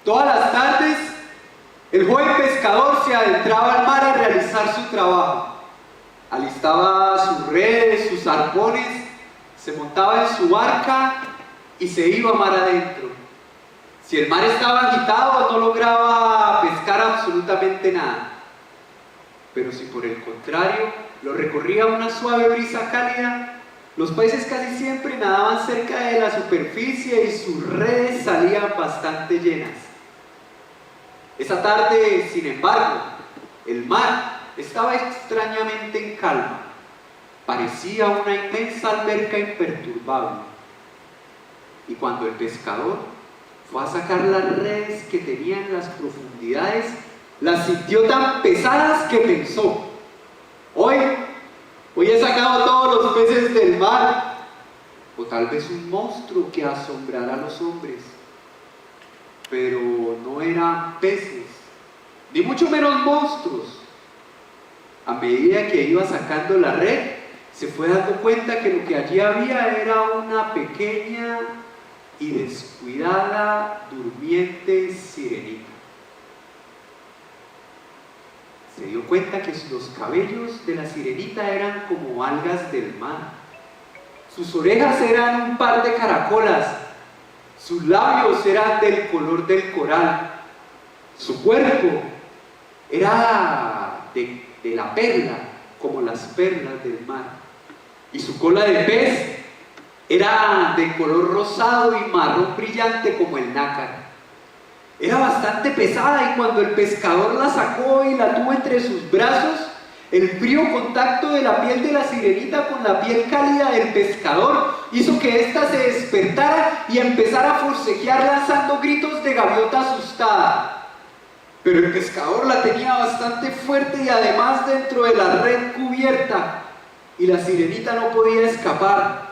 Todas las tardes, el joven pescador se adentraba al mar a realizar su trabajo. Alistaba sus redes, sus arpones, se montaba en su barca y se iba mar adentro. Si el mar estaba agitado, no lograba pescar absolutamente nada. Pero si por el contrario lo recorría una suave brisa cálida, los peces casi siempre nadaban cerca de la superficie y sus redes salían bastante llenas. Esa tarde, sin embargo, el mar estaba extrañamente en calma. Parecía una inmensa alberca imperturbable. Y cuando el pescador fue a sacar las redes que tenía en las profundidades, las sintió tan pesadas que pensó: hoy he sacado todos los peces del mar, o tal vez un monstruo que asombrará a los hombres. Pero no eran peces, ni mucho menos monstruos. A medida que iba sacando la red, se fue dando cuenta que lo que allí había era una pequeña y descuidada durmiente sirenita. Se dio cuenta que los cabellos de la sirenita eran como algas del mar. Sus orejas eran un par de caracolas. Sus labios eran del color del coral. Su cuerpo era de la perla, como las perlas del mar. Y su cola de pez era de color rosado y marrón brillante como el nácar. Era bastante pesada y cuando el pescador la sacó y la tuvo entre sus brazos, el frío contacto de la piel de la sirenita con la piel cálida del pescador hizo que ésta se despertara y empezara a forcejear lanzando gritos de gaviota asustada. Pero el pescador la tenía bastante fuerte y además dentro de la red cubierta, y la sirenita no podía escapar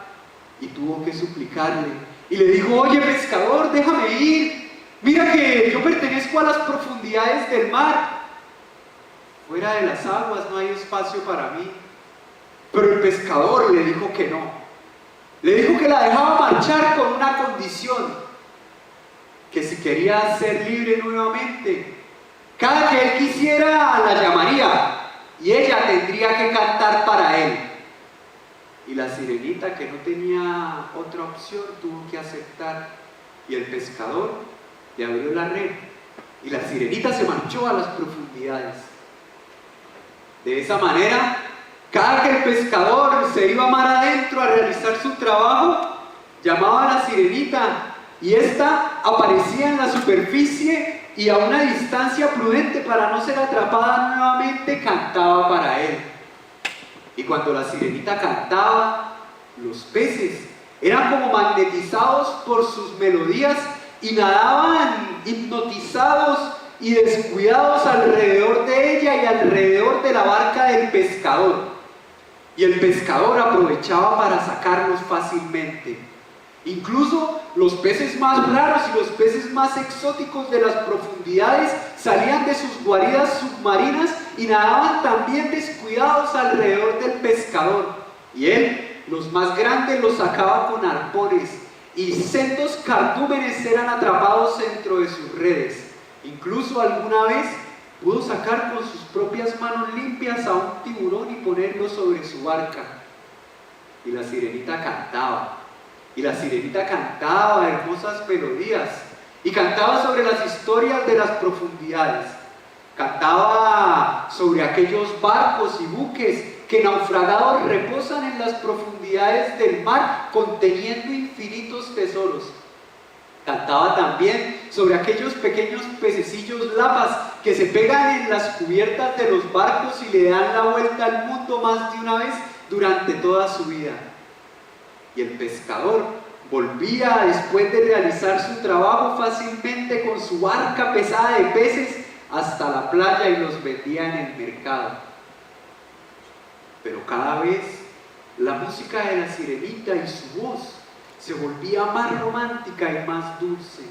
y tuvo que suplicarle y le dijo: oye pescador, déjame ir, mira que yo pertenezco a las profundidades del mar. Fuera de las aguas no hay espacio para mí. Pero el pescador le dijo que no. Le dijo que la dejaba marchar con una condición: que si quería ser libre nuevamente, cada que él quisiera la llamaría y ella tendría que cantar para él. Y la sirenita, que no tenía otra opción, tuvo que aceptar, y el pescador le abrió la red y la sirenita se marchó a las profundidades. De esa manera, cada que el pescador se iba mar adentro a realizar su trabajo, llamaba a la sirenita y ésta aparecía en la superficie y a una distancia prudente para no ser atrapada nuevamente cantaba para él. Y cuando la sirenita cantaba, los peces eran como magnetizados por sus melodías y nadaban hipnotizados y descuidados alrededor de ella y alrededor de la barca del pescador. Y el pescador aprovechaba para sacarlos fácilmente. Incluso los peces más raros y los peces más exóticos de las profundidades salían de sus guaridas submarinas y nadaban también descuidados alrededor del pescador. Y él, los más grandes, los sacaba con arpones, y sendos cardúmenes eran atrapados dentro de sus redes. Incluso alguna vez pudo sacar con sus propias manos limpias a un tiburón y ponerlo sobre su barca. Y la sirenita cantaba. Y la sirenita cantaba hermosas melodías y cantaba sobre las historias de las profundidades. Cantaba sobre aquellos barcos y buques que naufragados reposan en las profundidades del mar conteniendo infinitos tesoros. Cantaba también sobre aquellos pequeños pececillos lapas que se pegan en las cubiertas de los barcos y le dan la vuelta al mundo más de una vez durante toda su vida. Y el pescador volvía después de realizar su trabajo fácilmente con su barca pesada de peces hasta la playa y los vendía en el mercado. Pero cada vez la música de la sirenita y su voz se volvía más romántica y más dulce,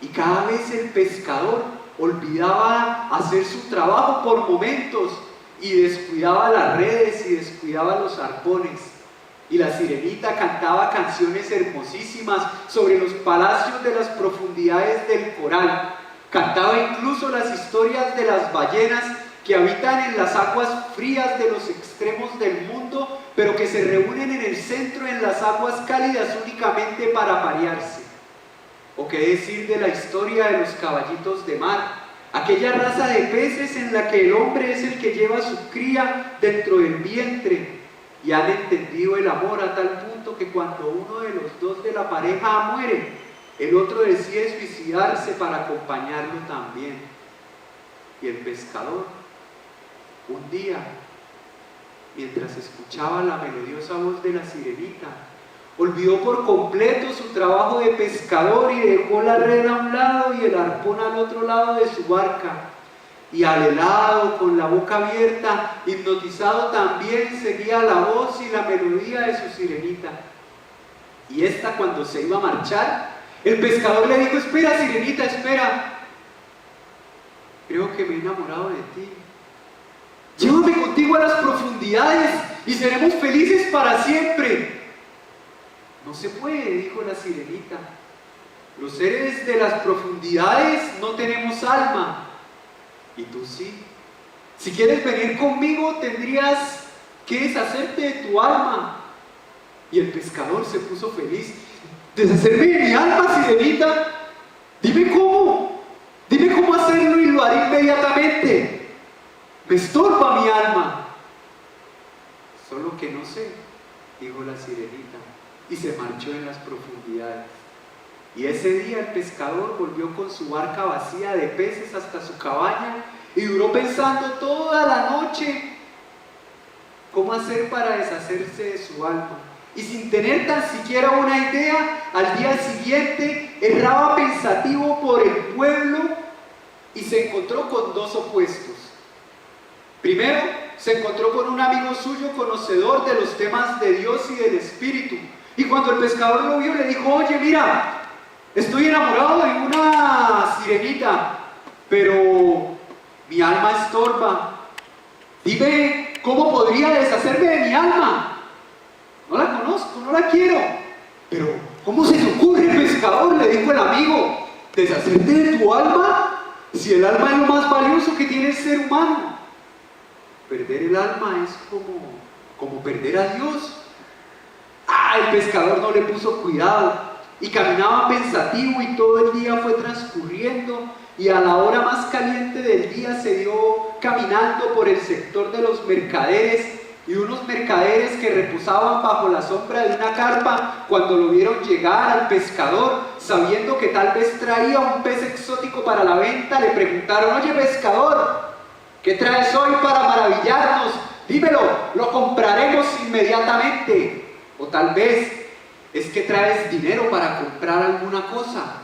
y cada vez el pescador olvidaba hacer su trabajo por momentos y descuidaba las redes y descuidaba los arpones. Y la sirenita cantaba canciones hermosísimas sobre los palacios de las profundidades del coral, Cantaba incluso las historias de las ballenas que habitan en las aguas frías de los extremos del mundo, pero que se reúnen en el centro en las aguas cálidas únicamente para aparearse. O qué decir de la historia de los caballitos de mar, aquella raza de peces en la que el hombre es el que lleva a su cría dentro del vientre, y han entendido el amor a tal punto que cuando uno de los dos de la pareja muere, el otro decide suicidarse para acompañarlo también. Y el pescador, un día, mientras escuchaba la melodiosa voz de la sirenita, olvidó por completo su trabajo de pescador y dejó la red a un lado y el arpón al otro lado de su barca. Y al helado, con la boca abierta, hipnotizado también, seguía la voz y la melodía de su sirenita. Y esta, cuando se iba a marchar, el pescador le dijo: espera, sirenita, espera. Creo que me he enamorado de ti. Llévame contigo a las profundidades y seremos felices para siempre. No se puede, dijo la sirenita. Los seres de las profundidades no tenemos alma. Y tú sí. Si quieres venir conmigo, tendrías que deshacerte de tu alma. Y el pescador se puso feliz. ¿Deshacerme de mi alma, sirenita? Dime cómo. Dime cómo hacerlo y lo haré inmediatamente. Me estorba mi alma. Solo que no sé, dijo la sirenita, y se marchó en las profundidades. Y ese día el pescador volvió con su barca vacía de peces hasta su cabaña y duró pensando toda la noche cómo hacer para deshacerse de su alma. Y sin tener tan siquiera una idea, al día siguiente erraba pensativo por el pueblo y se encontró con dos opuestos. Primero, se encontró con un amigo suyo conocedor de los temas de Dios y del Espíritu. Y cuando el pescador lo vio, le dijo: oye, mira, estoy enamorado de una sirenita, pero mi alma estorba. Dime, ¿cómo podría deshacerme de mi alma? No la conozco, no la quiero. Pero, ¿cómo se te ocurre, pescador?, le dijo el amigo, ¿deshacerte de tu alma? Si el alma es lo más valioso que tiene el ser humano. Perder el alma es como perder a Dios. El pescador no le puso cuidado y caminaba pensativo, y todo el día fue transcurriendo, y a la hora más caliente del día se dio caminando por el sector de los mercaderes, y unos mercaderes que reposaban bajo la sombra de una carpa, cuando lo vieron llegar al pescador, sabiendo que tal vez traía un pez exótico para la venta, le preguntaron: oye, pescador, ¿qué traes hoy para maravillarnos? Dímelo, lo compraremos inmediatamente. O tal vez es que traes dinero para comprar alguna cosa.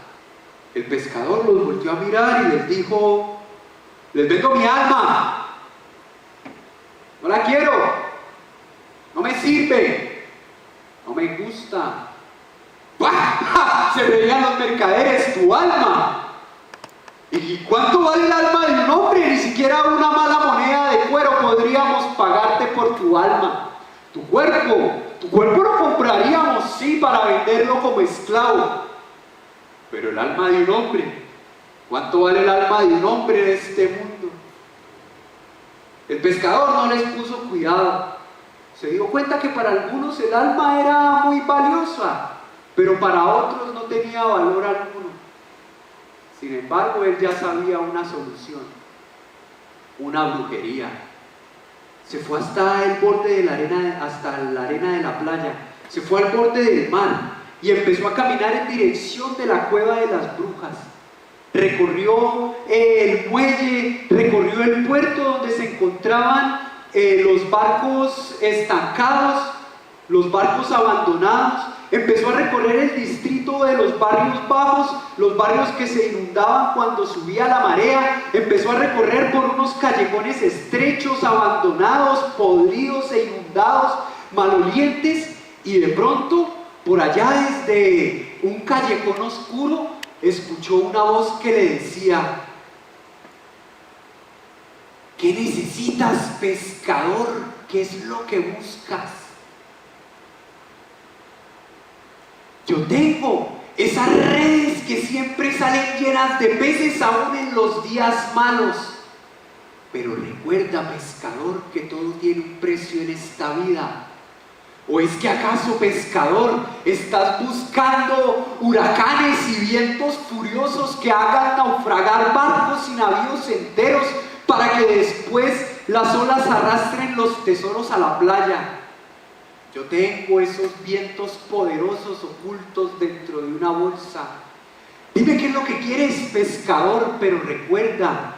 El pescador los volvió a mirar y les dijo: les vendo mi alma. No la quiero. No me sirve. No me gusta. ¡Bah! Se reían los mercaderes. Tu alma. ¿Y cuánto vale el alma de un hombre? Ni siquiera una mala moneda de cuero podríamos pagarte por tu alma. Tu cuerpo lo compraríamos, sí, para venderlo como esclavo. Pero el alma de un hombre, ¿cuánto vale el alma de un hombre de este mundo? El pescador no les puso cuidado. Se dio cuenta que para algunos el alma era muy valiosa, pero para otros no tenía valor alguno. Sin embargo, él ya sabía una solución: una brujería. Se fue hasta el borde de la arena, hasta la arena de la playa, se fue al borde del mar y empezó a caminar en dirección de la cueva de las brujas. Recorrió el muelle, recorrió el puerto donde se encontraban los barcos estancados, los barcos abandonados. Empezó a recorrer el distrito de los barrios bajos, los barrios que se inundaban cuando subía la marea. Empezó a recorrer por unos callejones estrechos, abandonados, podridos e inundados, malolientes, y de pronto, por allá desde un callejón oscuro, escuchó una voz que le decía: ¿qué necesitas, pescador? ¿Qué es lo que buscas? Yo tengo esas redes que siempre salen llenas de peces aún en los días malos. Pero recuerda, pescador, que todo tiene un precio en esta vida. ¿O es que acaso, pescador, estás buscando huracanes y vientos furiosos que hagan naufragar barcos y navíos enteros para que después las olas arrastren los tesoros a la playa? Yo tengo esos vientos poderosos ocultos dentro de una bolsa. Dime qué es lo que quieres, pescador, pero recuerda,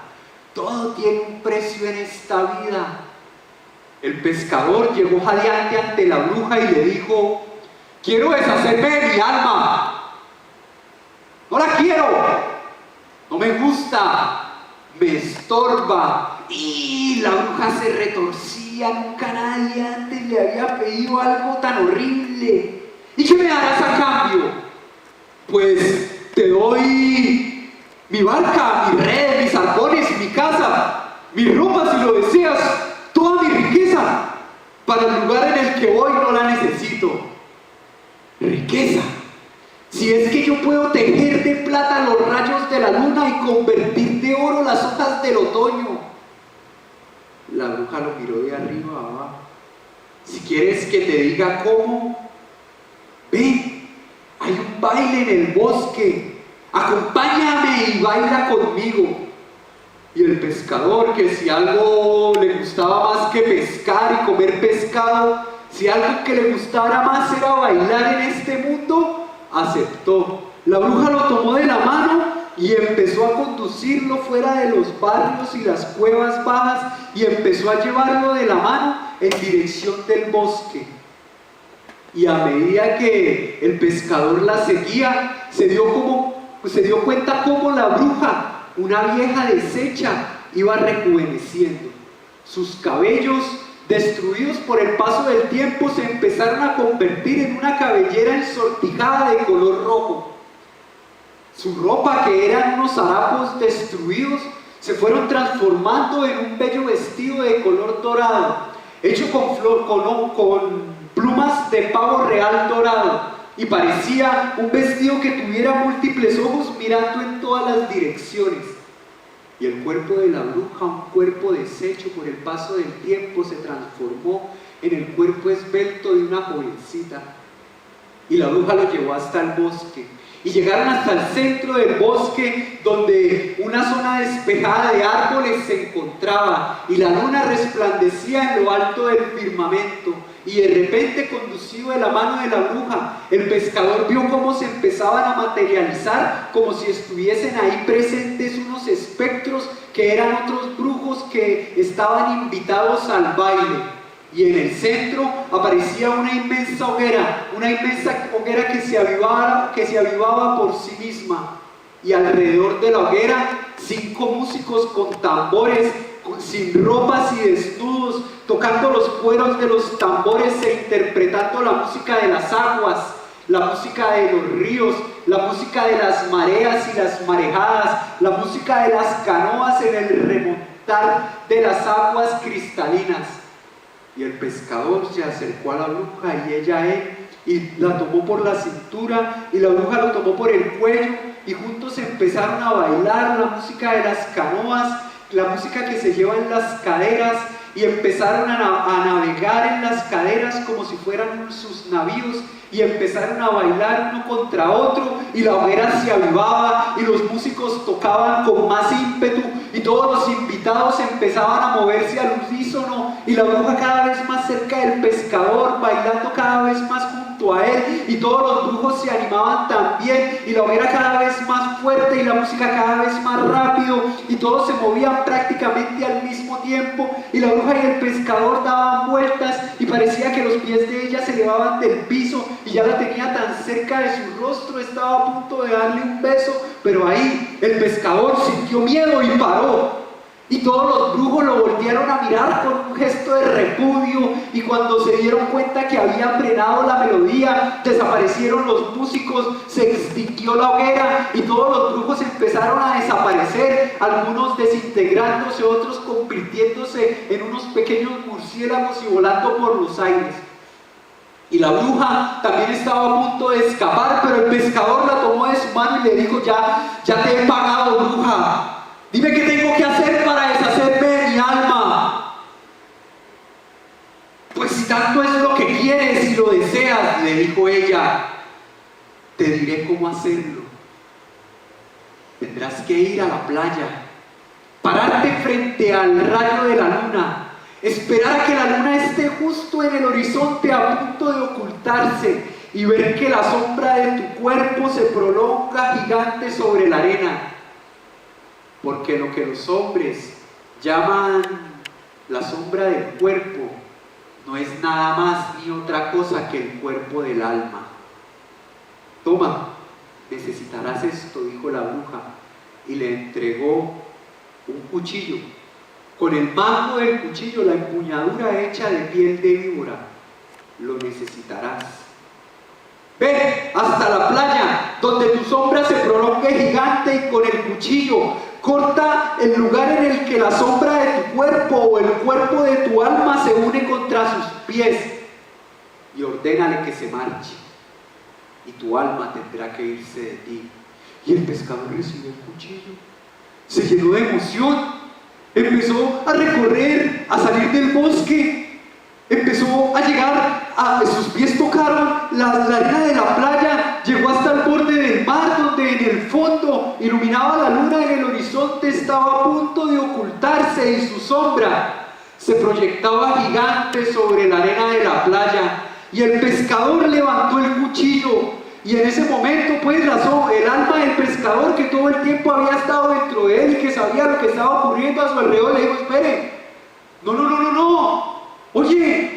todo tiene un precio en esta vida. El pescador llegó jadeante ante la bruja y le dijo: quiero deshacerme de mi alma. No la quiero. No me gusta. Me estorba. Y la bruja se retorcía. Nunca nadie antes le había pedido algo tan horrible. ¿Y qué me darás a cambio? Pues te doy mi barca, mi red, mis arpones y mi casa, mi ropa si lo deseas, toda mi riqueza. Para el lugar en el que voy no la necesito. Riqueza. Si es que yo puedo tejer de plata los rayos de la luna y convertir de oro las hojas del otoño. La bruja lo miró de arriba a abajo. Si quieres que te diga cómo, ven, hay un baile en el bosque. Acompáñame y baila conmigo. Y el pescador, que si algo le gustaba más que pescar y comer pescado, si algo que le gustara más era bailar en este mundo, aceptó. La bruja lo tomó de la mano y empezó a conducirlo fuera de los barrios y las cuevas bajas y empezó a llevarlo de la mano en dirección del bosque. Y a medida que el pescador la seguía, se dio cuenta cómo la bruja, una vieja deshecha, iba rejuveneciendo. Sus cabellos, destruidos por el paso del tiempo, se empezaron a convertir en una cabellera ensortijada de color rojo. Su ropa, que eran unos harapos destruidos, se fueron transformando en un bello vestido de color dorado, hecho con plumas de pavo real dorado, y parecía un vestido que tuviera múltiples ojos mirando en todas las direcciones. Y el cuerpo de la bruja, un cuerpo deshecho por el paso del tiempo, se transformó en el cuerpo esbelto de una jovencita. Y la bruja lo llevó hasta el bosque. Y llegaron hasta el centro del bosque, donde una zona despejada de árboles se encontraba, y la luna resplandecía en lo alto del firmamento. Y de repente, conducido de la mano de la bruja, el pescador vio cómo se empezaban a materializar, como si estuviesen ahí presentes unos espectros que eran otros brujos que estaban invitados al baile. Y en el centro aparecía una inmensa hoguera que se avivaba por sí misma. Y alrededor de la hoguera, 5 músicos con tambores, sin ropas y desnudos, tocando los cueros de los tambores e interpretando la música de las aguas, la música de los ríos, la música de las mareas y las marejadas, la música de las canoas en el remontar de las aguas cristalinas. Y el pescador se acercó a la bruja y ella a él, y la tomó por la cintura, y la bruja lo tomó por el cuello, y juntos empezaron a bailar la música de las canoas, la música que se lleva en las caderas, y empezaron a navegar en las caderas como si fueran sus navíos, y empezaron a bailar uno contra otro, y la hoguera se avivaba, y los músicos tocaban con más ímpetu, y todos los invitados empezaban a moverse al unísono, y la bruja cada vez más cerca del pescador, bailando cada vez más junto a él, y todos los brujos se animaban también, y la hoguera cada vez más fuerte, y la música cada vez más rápido, y todos se movían prácticamente al mismo tiempo, y la bruja y el pescador daban vueltas, y parecía que los pies de ella se elevaban del piso, y ya la tenía tan cerca de su rostro, estaba a punto de darle un beso, pero ahí el pescador sintió miedo y paró. Y todos los brujos lo voltearon a mirar con un gesto de repudio, y cuando se dieron cuenta que habían frenado la melodía, desaparecieron los músicos, se extinguió la hoguera, y todos los brujos empezaron a desaparecer, algunos desintegrándose, otros convirtiéndose en unos pequeños murciélagos y volando por los aires. Y la bruja también estaba a punto de escapar, pero el pescador la tomó de su mano y y le dijo, ya te he pagado, bruja. Dime qué tengo que hacer para deshacerme de mi alma. Pues si tanto es lo que quieres y lo deseas, le dijo ella, te diré cómo hacerlo. Tendrás que ir a la playa, pararte frente al rayo de la luna, esperar a que la luna esté justo en el horizonte a punto de ocultarse y ver que la sombra de tu cuerpo se prolonga gigante sobre la arena. Porque lo que los hombres llaman la sombra del cuerpo no es nada más ni otra cosa que el cuerpo del alma. Toma, necesitarás esto, dijo la bruja, y le entregó un cuchillo. Con el mango del cuchillo, la empuñadura hecha de piel de víbora. Lo necesitarás. Ven hasta la playa, donde tu sombra se prolongue gigante, y con el cuchillo corta el lugar en el que la sombra de tu cuerpo o el cuerpo de tu alma se une contra sus pies, y ordénale que se marche, y tu alma tendrá que irse de ti. Y el pescador recibió el cuchillo, se llenó de emoción, empezó a recorrer, a salir del bosque, empezó a llegar, sus pies tocaron la arena de la playa, llegó hasta el borde del mar, donde en el fondo iluminaba la luna, en el horizonte estaba a punto de ocultarse y su sombra se proyectaba gigante sobre la arena de la playa. Y el pescador levantó el cuchillo, y en ese momento pues el alma del pescador, que todo el tiempo había estado dentro de él y que sabía lo que estaba ocurriendo a su alrededor, le dijo, espere, no, oye,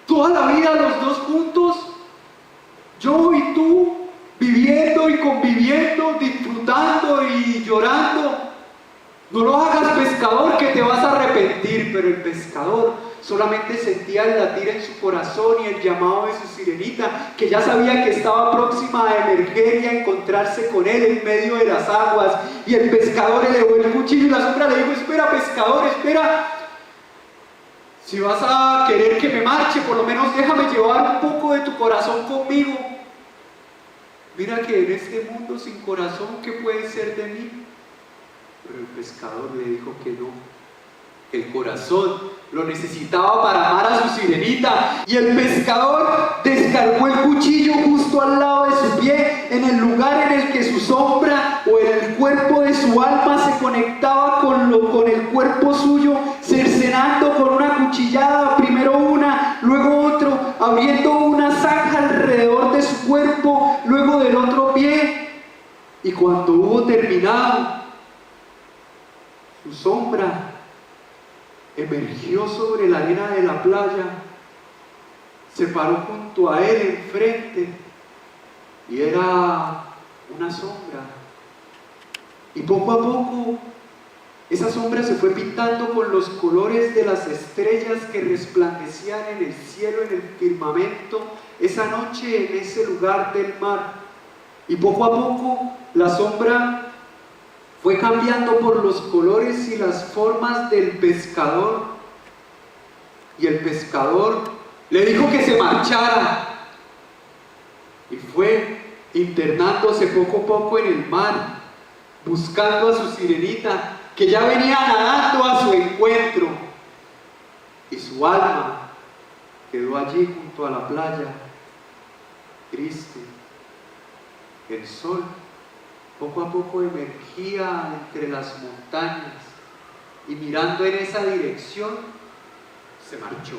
toda la vida los dos juntos, yo y tú, viviendo y conviviendo, disfrutando y llorando. No lo hagas, pescador, que te vas a arrepentir. Pero el pescador solamente sentía el latir en su corazón y el llamado de su sirenita, que ya sabía que estaba próxima a emerger y a encontrarse con él en medio de las aguas. Y el pescador elevó el cuchillo y la sombra le dijo, espera, pescador, espera. Si vas a querer que me marche, por lo menos déjame llevar un poco de tu corazón conmigo. Mira que en este mundo sin corazón, ¿qué puede ser de mí? Pero el pescador le dijo que no. El corazón lo necesitaba para amar a su sirenita. Y el pescador descargó el cuchillo justo al lado de su pie, en el lugar en el que su sombra o en el cuerpo de su alma se conectaba con el cuerpo suyo, cercenando con una cuchillada, primero una, luego otro, abriendo una zanja alrededor de su cuerpo, luego del otro pie. Y cuando hubo terminado, su sombra emergió sobre la arena de la playa, se paró junto a él enfrente, y era una sombra. Y poco a poco esa sombra se fue pintando con los colores de las estrellas que resplandecían en el cielo, en el firmamento, esa noche en ese lugar del mar. Y poco a poco la sombra fue cambiando por los colores y las formas del pescador. Y el pescador le dijo que se marchara. Y fue internándose poco a poco en el mar, buscando a su sirenita, que ya venía nadando a su encuentro. Y su alma quedó allí junto a la playa, triste. El sol poco a poco emergía entre las montañas, y mirando en esa dirección, se marchó.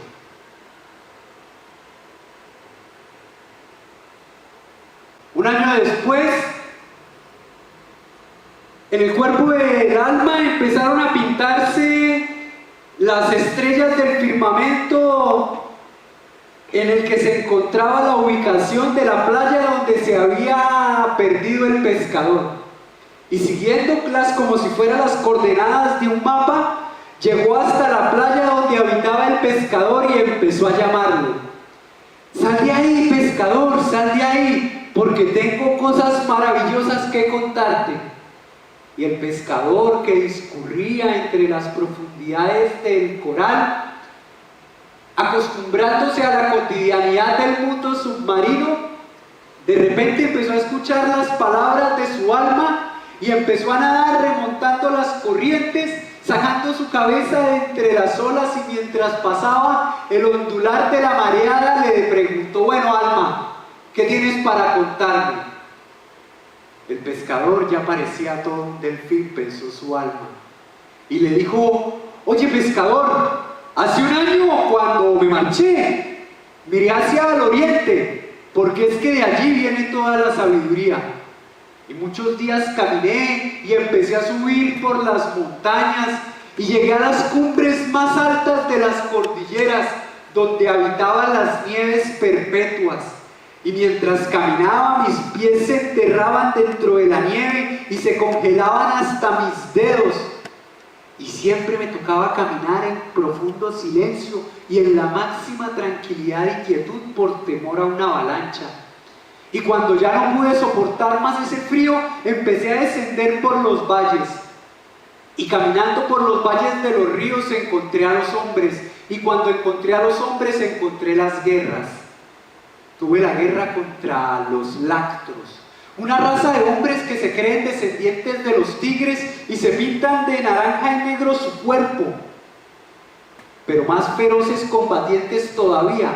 Un año después, en el cuerpo del alma empezaron a pintarse las estrellas del firmamento en el que se encontraba la ubicación de la playa donde se había perdido el pescador. Y siguiéndolas como si fueran las coordenadas de un mapa, llegó hasta la playa donde habitaba el pescador y empezó a llamarlo. Sal de ahí, pescador, sal de ahí, porque tengo cosas maravillosas que contarte. Y el pescador, que discurría entre las profundidades del coral, acostumbrándose a la cotidianidad del mundo submarino, de repente empezó a escuchar las palabras de su alma y empezó a nadar remontando las corrientes, sacando su cabeza de entre las olas, y mientras pasaba el ondular de la mareada le preguntó: bueno, Alma, ¿qué tienes para contarme? El pescador ya parecía todo un delfín, pensó su alma, y le dijo: oye, pescador, hace un año cuando me marché, miré hacia el oriente, porque es que de allí viene toda la sabiduría. Y muchos días caminé y empecé a subir por las montañas y llegué a las cumbres más altas de las cordilleras, donde habitaban las nieves perpetuas. Y mientras caminaba, mis pies se enterraban dentro de la nieve y se congelaban hasta mis dedos. Y siempre me tocaba caminar en profundo silencio y en la máxima tranquilidad y quietud por temor a una avalancha. Y cuando ya no pude soportar más ese frío, empecé a descender por los valles. Y caminando por los valles de los ríos encontré a los hombres. Y cuando encontré a los hombres encontré las guerras. Tuve la guerra contra los lactros, una raza de hombres que se creen descendientes de los tigres y se pintan de naranja y negro su cuerpo. Pero más feroces combatientes todavía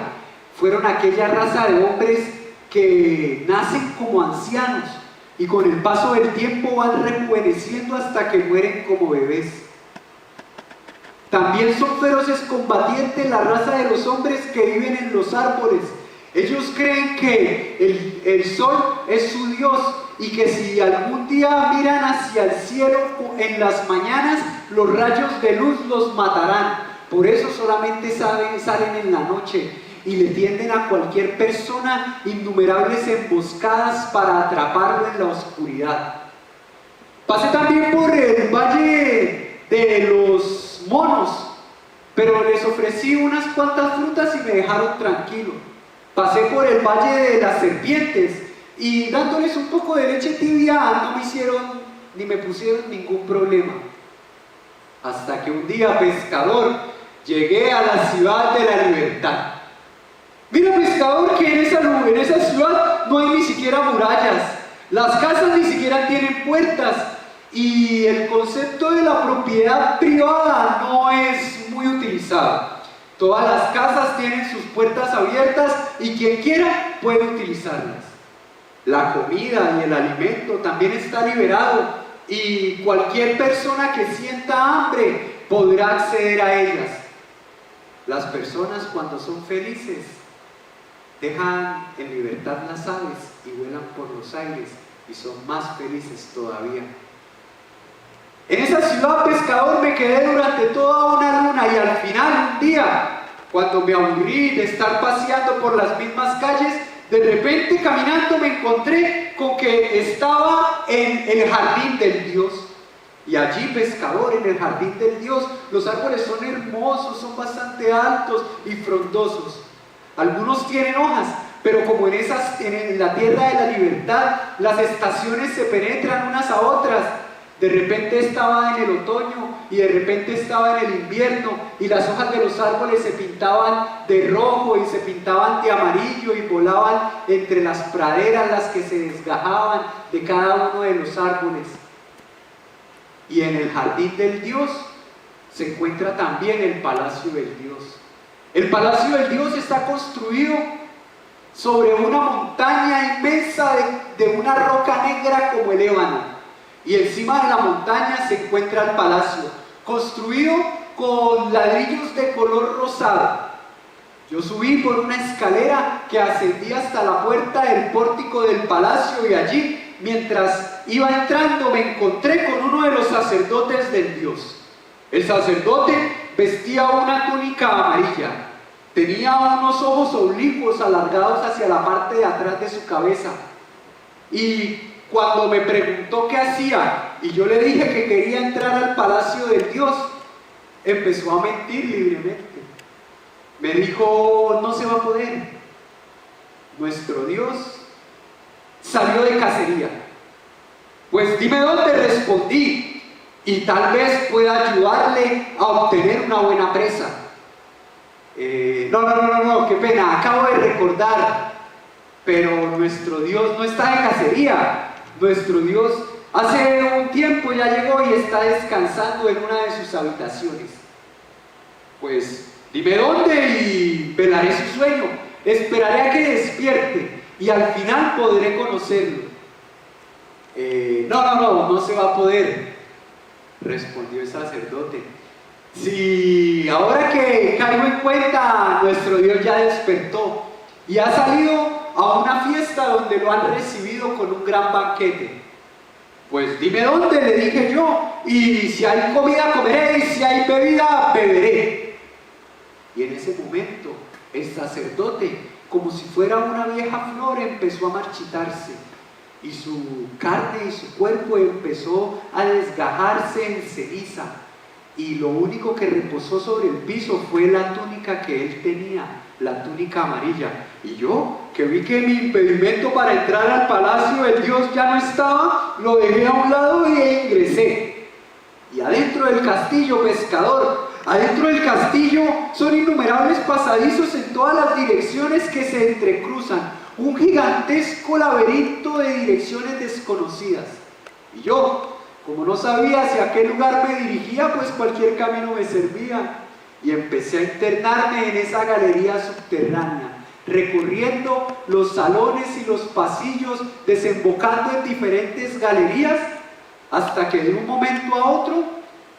fueron aquella raza de hombres que nacen como ancianos y con el paso del tiempo van rejuveneciendo hasta que mueren como bebés. También son feroces combatientes la raza de los hombres que viven en los árboles. Ellos creen que el sol es su Dios y que si algún día miran hacia el cielo en las mañanas, los rayos de luz los matarán. Por eso solamente salen en la noche y le tienden a cualquier persona innumerables emboscadas para atraparlo en la oscuridad. Pasé también por el valle de los monos, pero les ofrecí unas cuantas frutas y me dejaron tranquilo. Pasé por el valle de las serpientes y dándoles un poco de leche tibia no me hicieron ni me pusieron ningún problema. Hasta que un día, pescador, llegué a la ciudad de la libertad. Mira, pescador, que en esa ciudad no hay ni siquiera murallas, las casas ni siquiera tienen puertas y el concepto de la propiedad privada no es muy utilizado. Todas las casas tienen sus puertas abiertas y quien quiera puede utilizarlas. La comida y el alimento también está liberado y cualquier persona que sienta hambre podrá acceder a ellas. Las personas, cuando son felices, dejan en libertad las aves y vuelan por los aires y son más felices todavía. En esa ciudad, pescador, me quedé durante toda una luna y al final, un día, cuando me aburrí de estar paseando por las mismas calles, de repente caminando me encontré con que estaba en el jardín del Dios. Y allí, pescador, en el jardín del Dios, los árboles son hermosos, son bastante altos y frondosos. Algunos tienen hojas, pero como en la tierra de la libertad, las estaciones se penetran unas a otras. De repente estaba en el otoño y de repente estaba en el invierno y las hojas de los árboles se pintaban de rojo y se pintaban de amarillo y volaban entre las praderas las que se desgajaban de cada uno de los árboles. Y en el jardín del Dios se encuentra también el palacio del Dios. El palacio del Dios está construido sobre una montaña inmensa de una roca negra como el ébano. Y encima de la montaña se encuentra el palacio, construido con ladrillos de color rosado. Yo subí por una escalera que ascendía hasta la puerta del pórtico del palacio y allí, mientras iba entrando, me encontré con uno de los sacerdotes del Dios. El sacerdote vestía una túnica amarilla, tenía unos ojos oblicuos alargados hacia la parte de atrás de su cabeza y cuando me preguntó qué hacía y yo le dije que quería entrar al palacio de Dios, empezó a mentir libremente. Me dijo: no se va a poder. Nuestro Dios salió de cacería. Pues dime dónde, respondí, y tal vez pueda ayudarle a obtener una buena presa. No, qué pena, acabo de recordar, pero nuestro Dios no está de cacería. Nuestro Dios Hace un tiempo ya llegó y está descansando en una de sus habitaciones. Pues dime dónde y velaré su sueño. Esperaré a que despierte y al final podré conocerlo. No se va a poder, respondió el sacerdote. Si ahora que caigo en cuenta, nuestro Dios ya despertó y ha salido a una fiesta donde lo han recibido con un gran banquete. Pues dime dónde, le dije yo, y si hay comida comeré, y si hay bebida beberé. Y en ese momento el sacerdote, como si fuera una vieja flor, empezó a marchitarse y su carne y su cuerpo empezó a desgajarse en ceniza, y lo único que reposó sobre el piso fue la túnica que él tenía, la túnica amarilla. Y yo, que vi que mi impedimento para entrar al palacio del Dios ya no estaba, lo dejé a un lado y ingresé. Y adentro del castillo, pescador, adentro del castillo son innumerables pasadizos en todas las direcciones que se entrecruzan, un gigantesco laberinto de direcciones desconocidas. Y yo, como no sabía hacia qué lugar me dirigía, pues cualquier camino me servía, y empecé a internarme en esa galería subterránea, recorriendo los salones y los pasillos, desembocando en diferentes galerías, hasta que de un momento a otro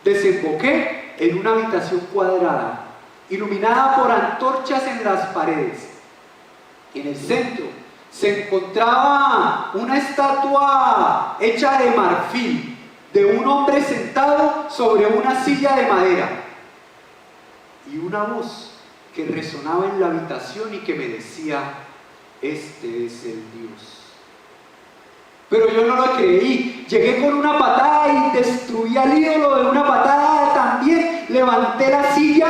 desemboqué en una habitación cuadrada, iluminada por antorchas en las paredes. En el centro se encontraba una estatua hecha de marfil, de un hombre sentado sobre una silla de madera, y una voz que resonaba en la habitación y que me decía: este es el Dios. Pero yo no lo creí. Llegué con una patada y destruí al ídolo de una patada también. Levanté la silla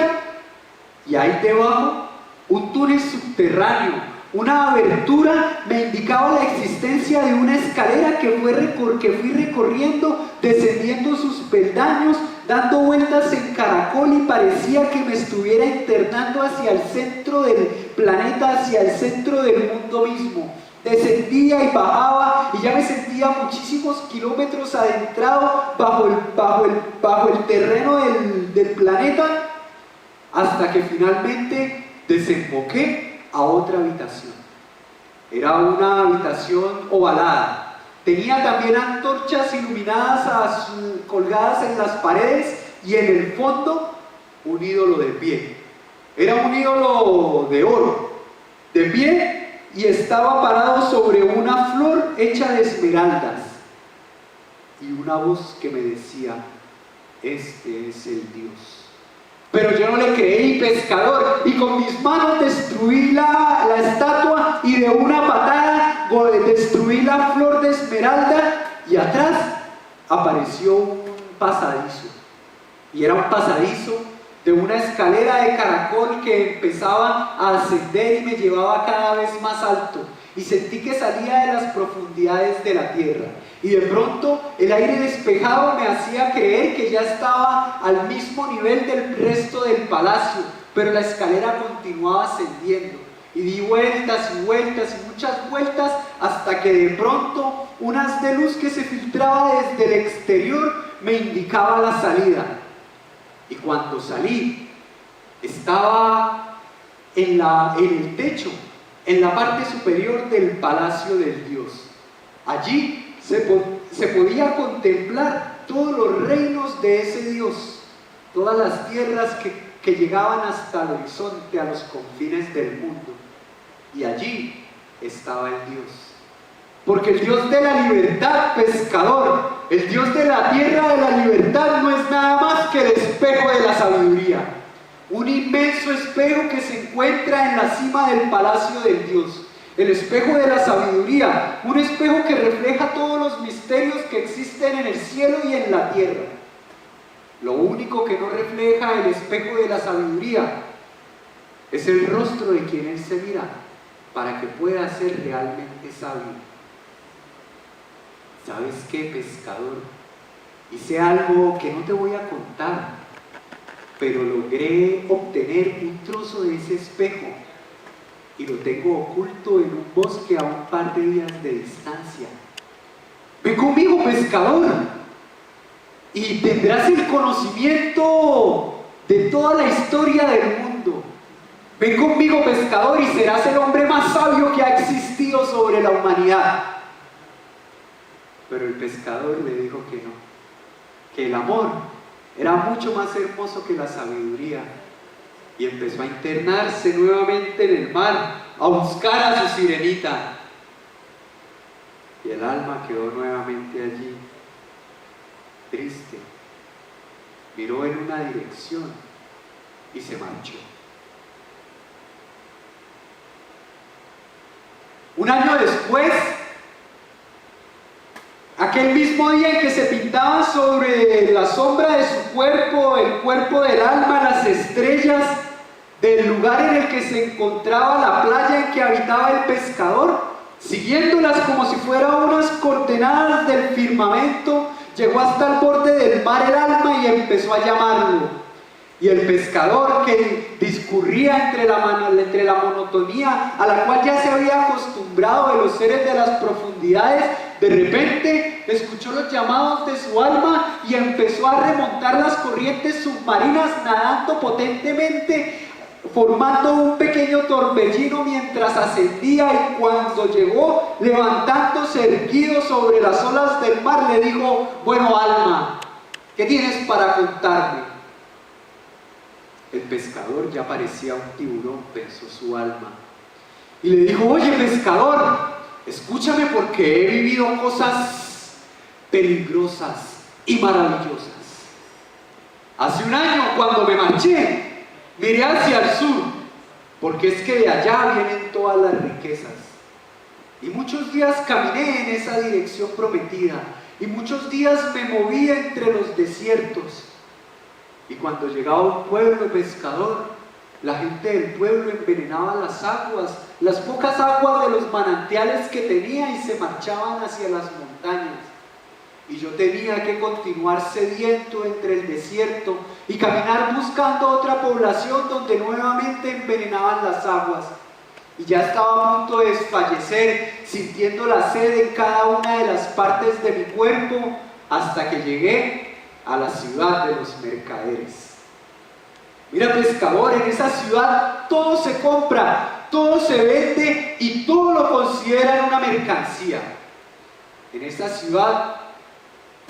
y ahí debajo, un túnel subterráneo, una abertura me indicaba la existencia de una escalera que fui recorriendo, descendiendo sus peldaños, dando vueltas en caracol, y parecía que me estuviera internando hacia el centro del planeta, hacia el centro del mundo mismo. Descendía y bajaba y ya me sentía muchísimos kilómetros adentrado bajo el terreno del planeta, hasta que finalmente desemboqué a otra habitación. Era una habitación ovalada. Tenía también antorchas iluminadas colgadas en las paredes, y en el fondo un ídolo de pie. Era un ídolo de oro, de pie, y estaba parado sobre una flor hecha de esmeraldas. Y una voz que me decía: este es el Dios. Pero yo no le creí, pescador, y con mis manos destruí la estatua, y de una patada destruí la flor de esmeralda, y atrás apareció un pasadizo. Y era un pasadizo de una escalera de caracol que empezaba a ascender y me llevaba cada vez más alto, y sentí que salía de las profundidades de la tierra, y de pronto el aire despejado me hacía creer que ya estaba al mismo nivel del resto del palacio, pero la escalera continuaba ascendiendo, y di vueltas y vueltas y muchas vueltas, hasta que de pronto un haz de luz que se filtraba desde el exterior me indicaba la salida. Y cuando salí, estaba en el techo, en la parte superior del palacio del Dios. Allí se podía contemplar todos los reinos de ese Dios, todas las tierras que llegaban hasta el horizonte, a los confines del mundo. Y allí estaba el Dios. Porque el Dios de la libertad, pescador, el Dios de la tierra de la libertad, no es nada más que el espejo de la sabiduría. Un inmenso espejo que se encuentra en la cima del palacio del Dios. El espejo de la sabiduría, un espejo que refleja todos los misterios que existen en el cielo y en la tierra. Lo único que no refleja el espejo de la sabiduría es el rostro de quien él se mira, para que pueda ser realmente sabio. ¿Sabes qué, pescador? Hice algo que no te voy a contar, pero logré obtener un trozo de ese espejo y lo tengo oculto en un bosque a un par de días de distancia. ven conmigo, pescador, y tendrás el conocimiento de toda la historia del mundo. Ven conmigo, pescador, y serás el hombre más sabio que ha existido sobre la humanidad. Pero el pescador le dijo que no, que el amor era mucho más hermoso que la sabiduría, y empezó a internarse nuevamente en el mar, a buscar a su sirenita. Y el alma quedó nuevamente allí, triste, miró en una dirección y se marchó. Un año después, aquel mismo día en que se pintaban sobre la sombra de su cuerpo, el cuerpo del alma, las estrellas del lugar en el que se encontraba la playa en que habitaba el pescador, siguiéndolas como si fueran unas coordenadas del firmamento, llegó hasta el borde del mar el alma y empezó a llamarlo. Y el pescador, que discurría entre la monotonía a la cual ya se había acostumbrado de los seres de las profundidades, de repente escuchó los llamados de su alma y empezó a remontar las corrientes submarinas, nadando potentemente, formando un pequeño torbellino mientras ascendía, y cuando llegó, levantándose erguido sobre las olas del mar, le dijo: bueno, alma, ¿qué tienes para contarme? El pescador ya parecía un tiburón, pensó su alma, y le dijo: oye, pescador, escúchame, porque he vivido cosas peligrosas y maravillosas. Hace un año, cuando me marché, miré hacia el sur, porque es que de allá vienen todas las riquezas. Y muchos días caminé en esa dirección prometida, y muchos días me moví entre los desiertos. Y cuando llegaba a un pueblo pescador, la gente del pueblo envenenaba las aguas, las pocas aguas de los manantiales que tenía, y se marchaban hacia las montañas. Y yo tenía que continuar sediento entre el desierto y caminar buscando otra población donde nuevamente envenenaban las aguas. Y ya estaba a punto de desfallecer, sintiendo la sed en cada una de las partes de mi cuerpo, hasta que llegué a la ciudad de los mercaderes. Mira, pescador, en esa ciudad todo se compra, todo se vende y todo lo consideran una mercancía. En esa ciudad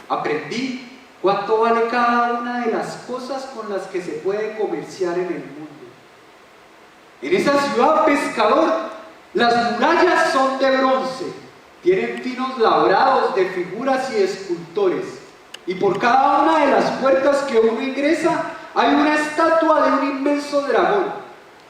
aprendí cuánto vale cada una de las cosas con las que se puede comerciar en el mundo. En esa ciudad, pescador, las murallas son de bronce, tienen finos labrados de figuras y escultores, y por cada una de las puertas que uno ingresa hay una estatua de un inmenso dragón.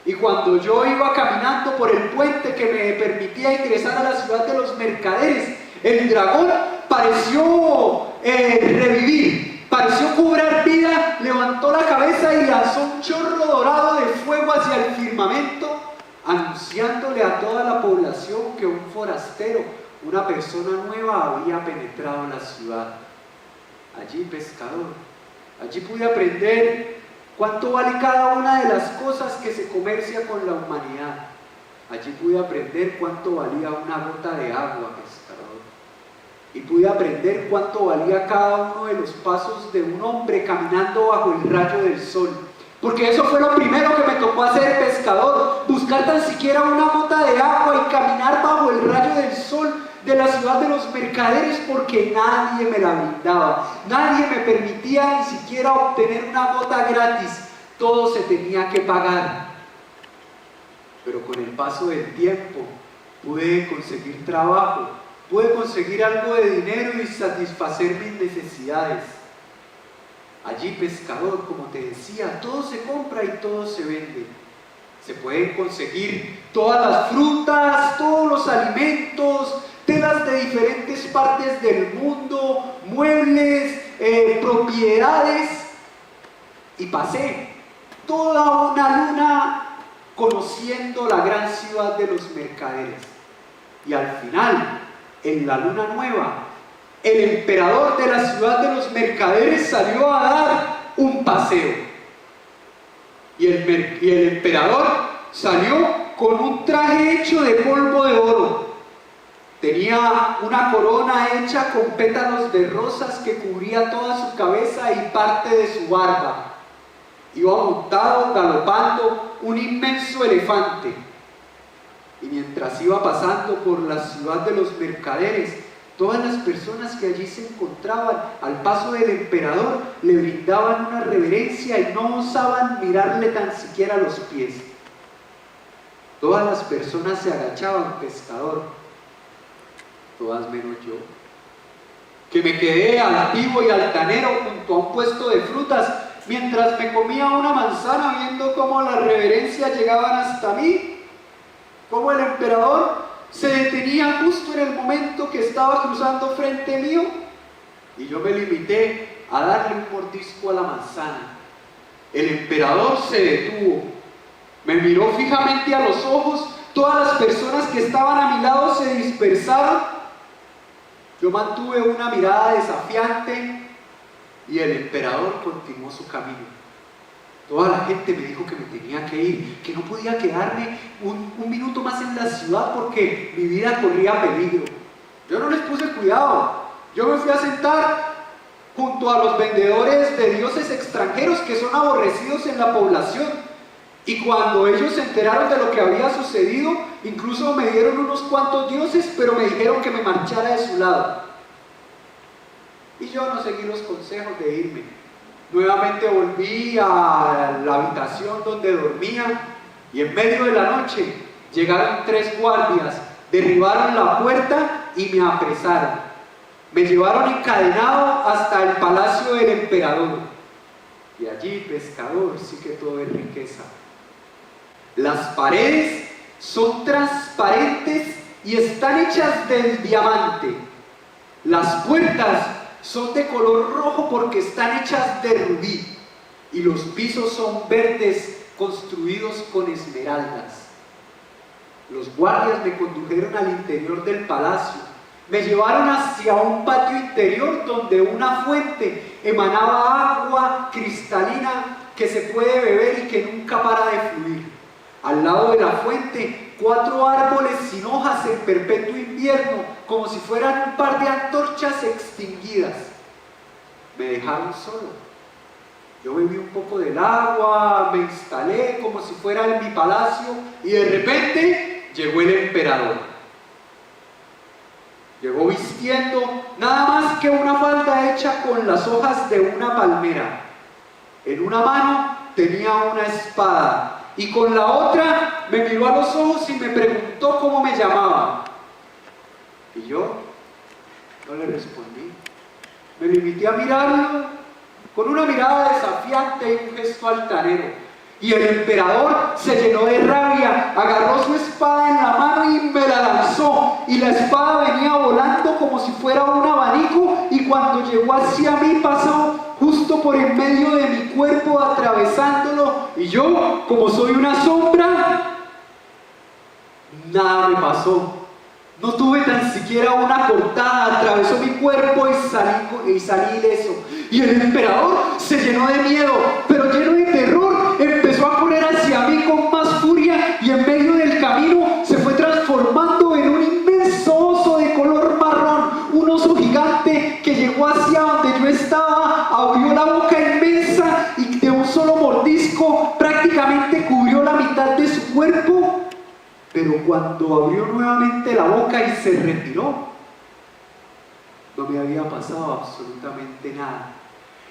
Y cuando yo iba caminando por el puente que me permitía ingresar a la ciudad de los mercaderes, el dragón pareció revivir, pareció cobrar vida, levantó la cabeza y lanzó un chorro dorado de fuego hacia el firmamento, anunciándole a toda la población que un forastero, una persona nueva, había penetrado en la ciudad. Allí, pescador, allí pude aprender cuánto vale cada una de las cosas que se comercia con la humanidad. Allí pude aprender cuánto valía una gota de agua, pescador. Y pude aprender cuánto valía cada uno de los pasos de un hombre caminando bajo el rayo del sol. Porque eso fue lo primero que me tocó hacer, pescador, buscar tan siquiera una gota de agua y caminar bajo el rayo del sol de la ciudad de los mercaderes, porque nadie me la brindaba, nadie me permitía ni siquiera obtener una gota gratis, todo se tenía que pagar. Pero con el paso del tiempo pude conseguir trabajo, pude conseguir algo de dinero y satisfacer mis necesidades. Allí, pescador, como te decía, todo se compra y todo se vende. Se pueden conseguir todas las frutas, todos los alimentos, telas de diferentes partes del mundo, muebles, propiedades. Y pasé toda una luna conociendo la gran ciudad de los mercaderes. Y al final, en la luna nueva, el emperador de la ciudad de los mercaderes salió a dar un paseo. Y el emperador salió con un traje hecho de polvo de oro. Tenía una corona hecha con pétalos de rosas que cubría toda su cabeza y parte de su barba. Iba montado, galopando, un inmenso elefante. Y mientras iba pasando por la ciudad de los mercaderes, todas las personas que allí se encontraban al paso del emperador le brindaban una reverencia y no osaban mirarle tan siquiera los pies. Todas las personas se agachaban, pescador, todas menos yo, que me quedé altivo y altanero junto a un puesto de frutas mientras me comía una manzana, viendo cómo las reverencias llegaban hasta mí, cómo el emperador se detenía justo en el momento que estaba cruzando frente mío, y yo me limité a darle un mordisco a la manzana. El emperador se detuvo, me miró fijamente a los ojos, todas las personas que estaban a mi lado se dispersaron. Yo mantuve una mirada desafiante y el emperador continuó su camino. Toda la gente me dijo que me tenía que ir, que no podía quedarme un minuto más en la ciudad porque mi vida corría peligro. Yo no les puse cuidado. Yo me fui a sentar junto a los vendedores de dioses extranjeros que son aborrecidos en la población. Y cuando ellos se enteraron de lo que había sucedido, incluso me dieron unos cuantos dioses, pero me dijeron que me marchara de su lado. Y yo no seguí los consejos de irme. Nuevamente volví a la habitación donde dormía y en medio de la noche llegaron 3 guardias, derribaron la puerta y me apresaron. Me llevaron encadenado hasta el palacio del emperador. Y allí, pescador, sí que todo es riqueza. Las paredes son transparentes y están hechas del diamante. Las puertas son de color rojo porque están hechas de rubí. Y los pisos son verdes, construidos con esmeraldas. Los guardias me condujeron al interior del palacio. Me llevaron hacia un patio interior donde una fuente emanaba agua cristalina que se puede beber y que nunca para de fluir. Al lado de la fuente, 4 árboles sin hojas en perpetuo invierno, como si fueran un par de antorchas extinguidas. Me dejaron solo. Yo bebí un poco del agua, me instalé como si fuera en mi palacio y de repente llegó el emperador. Llegó vistiendo nada más que una falda hecha con las hojas de una palmera. En una mano tenía una espada y con la otra me miró a los ojos y me preguntó cómo me llamaba. Y yo no le respondí. Me limité a mirarlo con una mirada desafiante y un gesto altanero. Y el emperador se llenó de rabia, agarró su espada en la mano y me la lanzó. Y la espada venía volando como si fuera un abanico y cuando llegó hacia mí pasó justo por en medio de mi cuerpo atravesándolo. Y yo, como soy una sombra, nada me pasó. No tuve tan siquiera una cortada, atravesó mi cuerpo y salí ileso. Y el emperador se llenó de miedo, pero lleno de terror, empezó a correr hacia mí con más furia y en medio del camino se fue transformando en un inmenso oso de color marrón, un oso gigante que llegó hacia donde yo estaba, abrió la boca inmensa y de un solo mordisco prácticamente cubrió la mitad de su cuerpo. Pero cuando abrió nuevamente la boca y se retiró, no me había pasado absolutamente nada.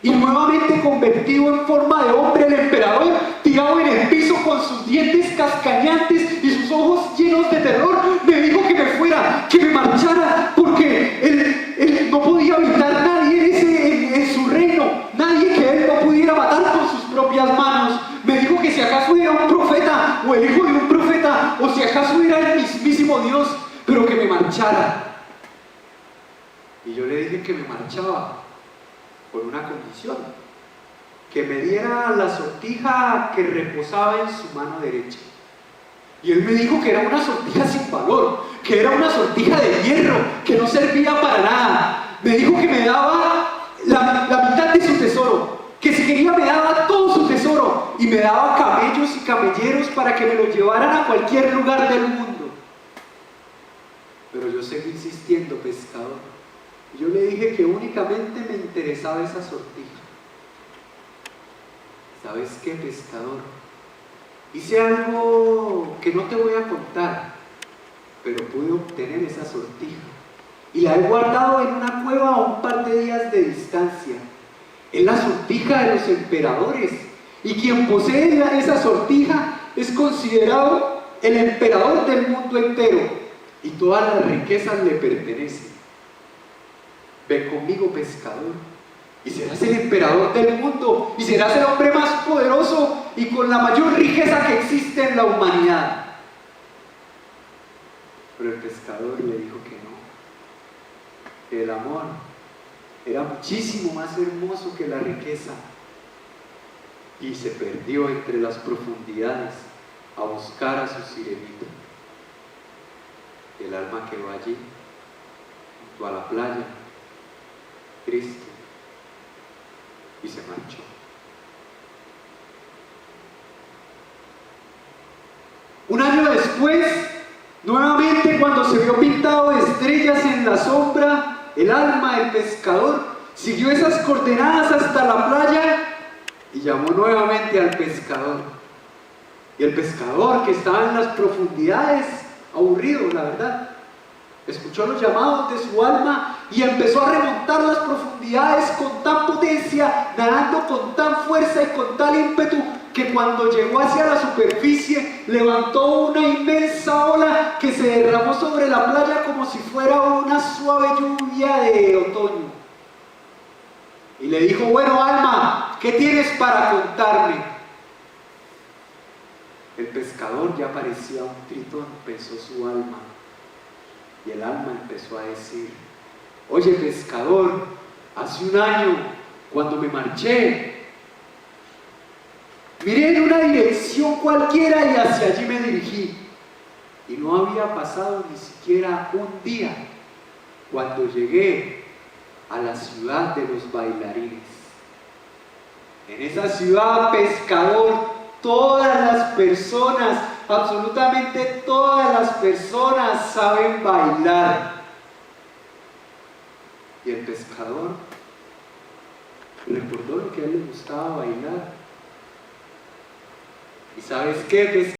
Y nuevamente convertido en forma de hombre, el emperador, tirado en el piso con sus dientes cascañantes y sus ojos llenos de terror, me dijo que me fuera, que me marchara, porque él no podía habitar nadie en su reino, nadie que él no pudiera matar con sus propias manos. Me dijo que si acaso era un profeta o el hijo de un profeta o si acaso era el mismísimo Dios, pero que me marchara. Y yo le dije que me marchaba por una condición, que me diera la sortija que reposaba en su mano derecha. Y él me dijo que era una sortija sin valor, que era una sortija de hierro, que no servía para nada. Me dijo que me daba la mitad de su tesoro, que si quería me daba todo su tesoro y me daba camellos y camelleros para que me lo llevaran a cualquier lugar del mundo. Pero yo seguí insistiendo, pescador. Yo le dije que únicamente me interesaba esa sortija. ¿Sabes qué, pescador? Hice algo que no te voy a contar, pero pude obtener esa sortija. Y la he guardado en una cueva a un par de días de distancia. Es la sortija de los emperadores. Y quien posee esa sortija es considerado el emperador del mundo entero. Y todas las riquezas le pertenecen. Ven conmigo, pescador, y serás el emperador del mundo, y serás el hombre más poderoso y con la mayor riqueza que existe en la humanidad. Pero el pescador le dijo que no, que el amor era muchísimo más hermoso que la riqueza, y se perdió entre las profundidades a buscar a su sirenita. El alma quedó allí, junto a la playa, triste, y se marchó. Un año después, nuevamente cuando se vio pintado de estrellas en la sombra, el alma del pescador siguió esas coordenadas hasta la playa y llamó nuevamente al pescador. Y el pescador, que estaba en las profundidades, aburrido, la verdad, escuchó los llamados de su alma y empezó a remontar las profundidades con tan potencia, nadando con tan fuerza y con tal ímpetu, que cuando llegó hacia la superficie levantó una inmensa ola que se derramó sobre la playa como si fuera una suave lluvia de otoño. Y le dijo: bueno, alma, ¿qué tienes para contarme? El pescador ya parecía un tritón, pensó su alma. Y el alma empezó a decir: oye, pescador, hace un año, cuando me marché, miré en una dirección cualquiera y hacia allí me dirigí. Y no había pasado ni siquiera un día cuando llegué a la ciudad de los bailarines. En esa ciudad, pescador, todas las personas, absolutamente todas las personas saben bailar. Y el pescador recordó lo que a él le gustaba bailar. ¿Y sabes qué, pescador?